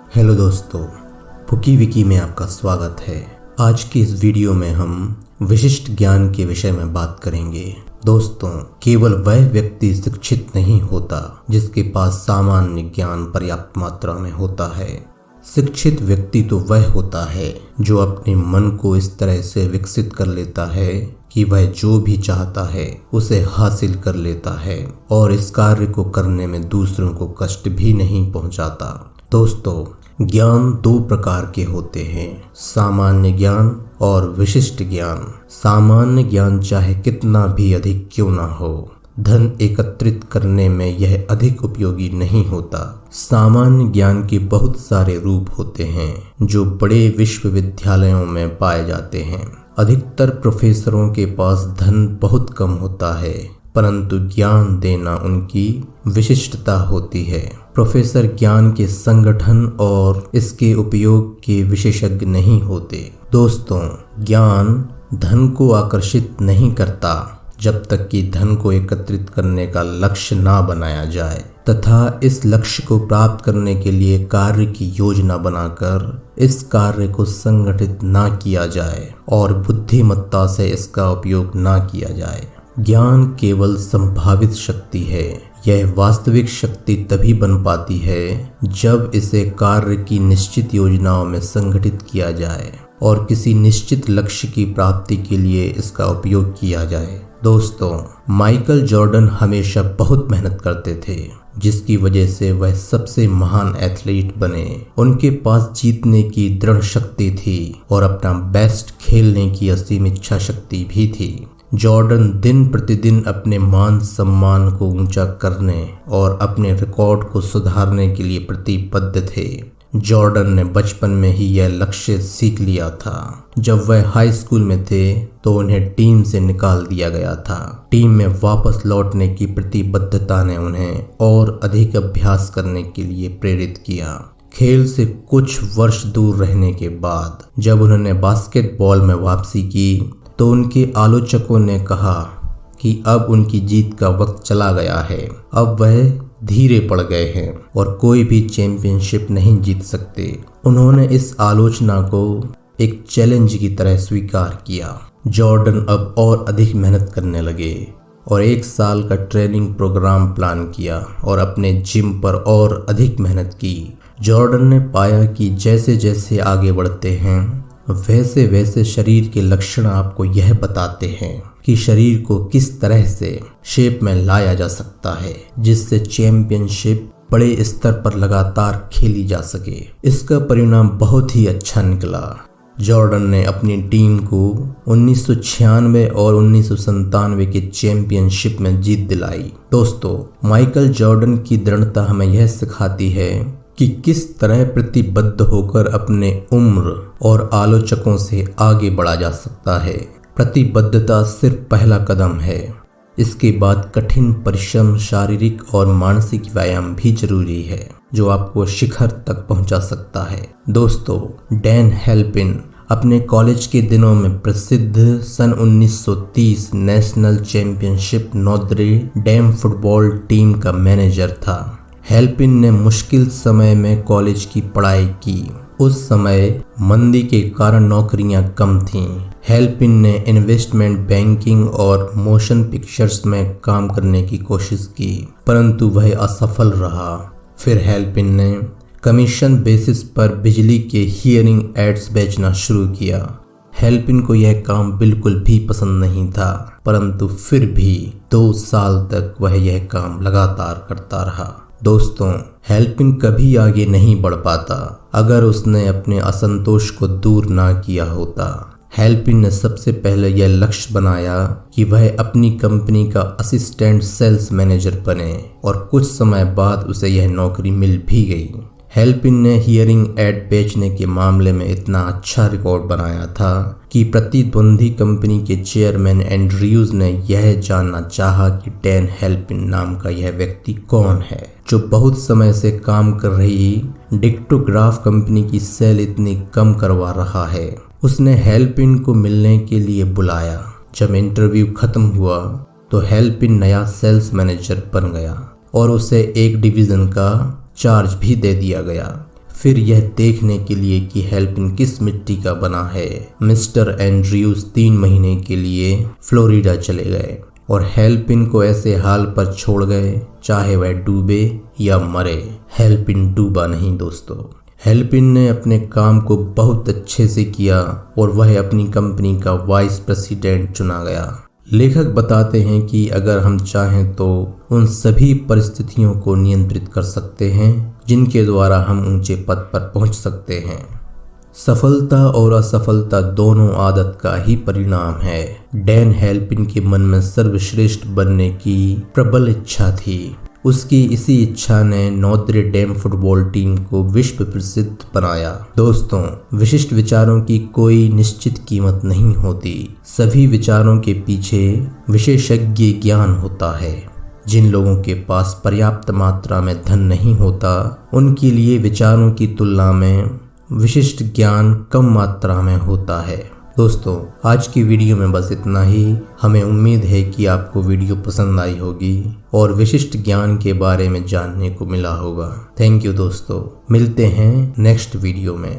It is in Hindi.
हेलो दोस्तों, पुकी विकी में आपका स्वागत है। आज की इस वीडियो में हम विशिष्ट ज्ञान के विषय में बात करेंगे। दोस्तों, केवल वह व्यक्ति शिक्षित नहीं होता जिसके पास सामान्य ज्ञान पर्याप्त मात्रा में होता है। शिक्षित व्यक्ति तो वह होता है जो अपने मन को इस तरह से विकसित कर लेता है कि वह जो भी चाहता है उसे हासिल कर लेता है और इस कार्य को करने में दूसरों को कष्ट भी नहीं पहुंचाता। दोस्तों, ज्ञान दो प्रकार के होते हैं, सामान्य ज्ञान और विशिष्ट ज्ञान। सामान्य ज्ञान चाहे कितना भी अधिक क्यों ना हो, धन एकत्रित करने में यह अधिक उपयोगी नहीं होता। सामान्य ज्ञान के बहुत सारे रूप होते हैं जो बड़े विश्वविद्यालयों में पाए जाते हैं। अधिकतर प्रोफेसरों के पास धन बहुत कम होता है, परंतु ज्ञान देना उनकी विशिष्टता होती है। प्रोफेसर ज्ञान के संगठन और इसके उपयोग के विशेषज्ञ नहीं होते। दोस्तों, ज्ञान धन को आकर्षित नहीं करता जब तक कि धन को एकत्रित करने का लक्ष्य ना बनाया जाए तथा इस लक्ष्य को प्राप्त करने के लिए कार्य की योजना बनाकर इस कार्य को संगठित ना किया जाए और बुद्धिमत्ता से इसका उपयोग ना किया जाए। ज्ञान केवल संभावित शक्ति है। यह वास्तविक शक्ति तभी बन पाती है जब इसे कार्य की निश्चित योजनाओं में संगठित किया जाए और किसी निश्चित लक्ष्य की प्राप्ति के लिए इसका उपयोग किया जाए। दोस्तों, माइकल जॉर्डन हमेशा बहुत मेहनत करते थे, जिसकी वजह से वह सबसे महान एथलीट बने। उनके पास जीतने की दृढ़ शक्ति थी और अपना बेस्ट खेलने की असीम इच्छा शक्ति भी थी। जॉर्डन दिन प्रतिदिन अपने मान सम्मान को ऊंचा करने और अपने रिकॉर्ड को सुधारने के लिए प्रतिबद्ध थे। जॉर्डन ने बचपन में ही यह लक्ष्य सीख लिया था। जब वह हाई स्कूल में थे तो उन्हें टीम से निकाल दिया गया था। टीम में वापस लौटने की प्रतिबद्धता ने उन्हें और अधिक अभ्यास करने के लिए प्रेरित किया। खेल से कुछ वर्ष दूर रहने के बाद जब उन्होंने बास्केटबॉल में वापसी की तो उनके आलोचकों ने कहा कि अब उनकी जीत का वक्त चला गया है, अब वह धीरे पड़ गए हैं और कोई भी चैंपियनशिप नहीं जीत सकते। उन्होंने इस आलोचना को एक चैलेंज की तरह स्वीकार किया। जॉर्डन अब और अधिक मेहनत करने लगे और 1 साल का ट्रेनिंग प्रोग्राम प्लान किया और अपने जिम पर और अधिक मेहनत की। जॉर्डन ने पाया कि जैसे जैसे आगे बढ़ते हैं वैसे वैसे शरीर के लक्षण आपको यह बताते हैं कि शरीर को किस तरह से शेप में लाया जा सकता है जिससे चैंपियनशिप बड़े स्तर पर लगातार खेली जा सके। इसका परिणाम बहुत ही अच्छा निकला। जॉर्डन ने अपनी टीम को 1996 और 1997 के चैंपियनशिप में जीत दिलाई। दोस्तों, माइकल जॉर्डन की दृढ़ता हमें यह सिखाती है कि किस तरह प्रतिबद्ध होकर अपने उम्र और आलोचकों से आगे बढ़ा जा सकता है। प्रतिबद्धता सिर्फ पहला कदम है, इसके बाद कठिन परिश्रम, शारीरिक और मानसिक व्यायाम भी जरूरी है जो आपको शिखर तक पहुंचा सकता है। दोस्तों, डैन हेल्पिन अपने कॉलेज के दिनों में प्रसिद्ध सन 1930 national championship Notre Dame football team का मैनेजर था। हेल्पिन ने मुश्किल समय में कॉलेज की पढ़ाई की। उस समय मंदी के कारण नौकरियां कम थीं। हेल्पिन ने इन्वेस्टमेंट बैंकिंग और मोशन पिक्चर्स में काम करने की कोशिश की, परंतु वह असफल रहा। फिर हेल्पिन ने कमीशन बेसिस पर बिजली के हियरिंग एड्स बेचना शुरू किया। हेल्पिन को यह काम बिल्कुल भी पसंद नहीं था, परंतु फिर भी 2 साल तक वह यह काम लगातार करता रहा। दोस्तों, हेल्पिन कभी आगे नहीं बढ़ पाता अगर उसने अपने असंतोष को दूर ना किया होता। हेल्पिन ने सबसे पहले यह लक्ष्य बनाया कि वह अपनी कंपनी का असिस्टेंट सेल्स मैनेजर बने और कुछ समय बाद उसे यह नौकरी मिल भी गई। हेल्पिन ने हियरिंग एड बेचने के मामले में इतना अच्छा रिकॉर्ड बनाया था कि प्रतिद्वंदी कंपनी के चेयरमैन एंड्रयूज ने यह जानना चाहा कि डैन हेल्पिन नाम का यह व्यक्ति कौन है जो बहुत समय से काम कर रही डिक्टोग्राफ कंपनी की सेल इतनी कम करवा रहा है। उसने हेल्पिन को मिलने के लिए बुलाया। जब इंटरव्यू खत्म हुआ तो हेल्पिन नया सेल्स मैनेजर बन गया और उसे एक डिवीजन का चार्ज भी दे दिया गया। फिर यह देखने के लिए कि हेल्पिन किस मिट्टी का बना है, मिस्टर एंड्रयूज 3 महीने के लिए फ्लोरिडा चले गए और हेल्पिन को ऐसे हाल पर छोड़ गए चाहे वह डूबे या मरे। हेल्पिन डूबा नहीं दोस्तों। हेल्पिन ने अपने काम को बहुत अच्छे से किया और वह अपनी कंपनी का वाइस प्रेसिडेंट चुना गया। लेखक बताते हैं कि अगर हम चाहें तो उन सभी परिस्थितियों को नियंत्रित कर सकते हैं जिनके द्वारा हम ऊंचे पद पर पहुंच सकते हैं। सफलता और असफलता दोनों आदत का ही परिणाम है। डैन हेल्पिन के मन में सर्वश्रेष्ठ बनने की प्रबल इच्छा थी। उसकी इसी इच्छा ने नोत्रे डेम फुटबॉल टीम को विश्व प्रसिद्ध बनाया। दोस्तों, विशिष्ट विचारों की कोई निश्चित कीमत नहीं होती। सभी विचारों के पीछे विशेषज्ञ ज्ञान होता है। जिन लोगों के पास पर्याप्त मात्रा में धन नहीं होता, उनके लिए विचारों की तुलना में विशिष्ट ज्ञान कम मात्रा में होता है। दोस्तों, आज की वीडियो में बस इतना ही। हमें उम्मीद है कि आपको वीडियो पसंद आई होगी और विशिष्ट ज्ञान के बारे में जानने को मिला होगा। थैंक यू दोस्तों, मिलते हैं नेक्स्ट वीडियो में।